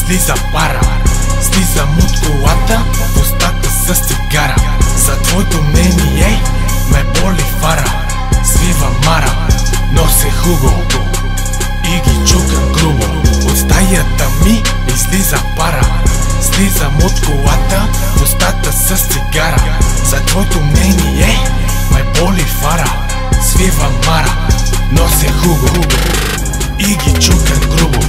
излиза пара. Слизам от колата, в устата с цигара. За твоето мнение ме боли фара. Свива мара, нося хуго и ги чукам грубо. От стаята ми излиза пара. Слизам от колата, в устата с цигара. За твоето мнение ме боли фара. Свива мара, нося хуго и ги чукам грубо.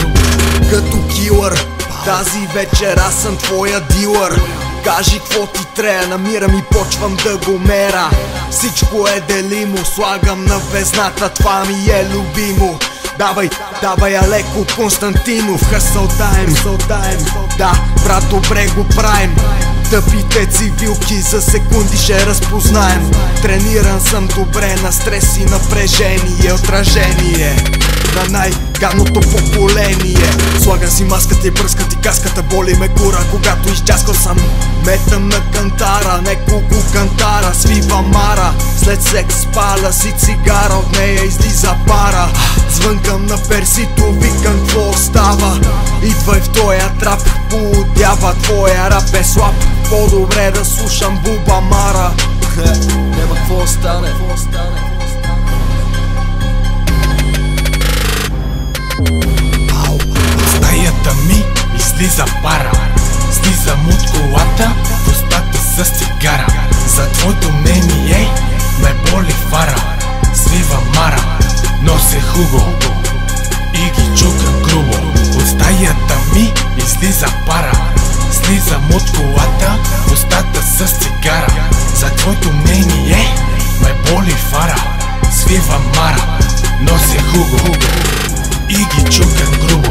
Като килър, тази вечер аз съм твоя дилър. Кажи какво ти трябва, намирам и почвам да го мера. Всичко е делимо, слагам на везната, това ми е любимо. Давай, давай Алеко Константинов, хъсъл даем. Да, брат, добре го правим. Тъпите цивилки за секунди ще разпознаем. Трениран съм добре на стрес и напрежение. Отражение на най-гадното поколение. Слагам си маската и бръскам ти каската. Боли ме кура, когато изчаскал съм. Метам на кантара, неколко кантара. Свива мара, след секс паля си цигара. От нея излиза пара. Звънкам на персито, викам какво става. Идвай в тоя трап, поудява твоя рап е слаб. По-добре да слушам Буба Мара. Нема какво стане. Стаята ми излиза пара. Слизам от колата, в устата с цигара. За твоето мнение ме боли фара. Свива мара, нося хуго и ги чукам грубо. От стаята ми излиза пара. Слизам от колата, в устата с цигара. За твоето мнение ме боли фара. Свива мара, нося хуго и ги чукам грубо.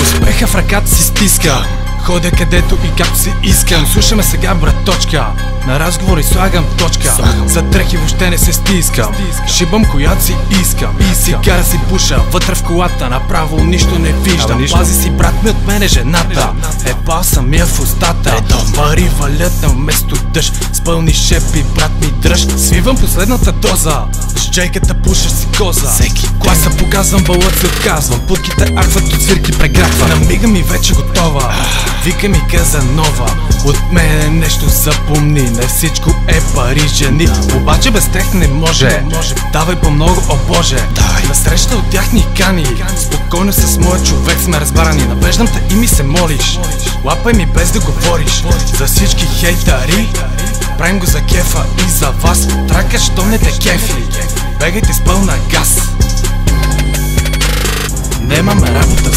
Успеха в ръката си стиска, ходя където и както си искам. Слушаме сега, браточка, на разговори слагам точка. За дрехи въобще не се стискам, шибам която си искам. Цигара си пуша, вътре в колата, направо нищо не виждам. Пази си, брат ми, от мене жената, ебал съм я в устата. Пари валят на вместо дъжд, с пълни шепи, брат ми дръж. Свивам последната доза, с джейката пушаш си коза. Класа показвам, балът се отказвам, путките ахват от свирки преграква. Намига ми вече готова, вика ми Казанова. От мене нещо запомни, не всичко е пари, жени. Обаче без тях не може, давай по-много, о боже. Насреща от тях ни кани, спокойно с моя човек сме разбарани. Навеждам те и ми се молиш, лапай ми без да говориш. За всички хейтари, правим го за кефа и за вас. Трака, що не те кефи, бегайте с пълна газ. Немаме работа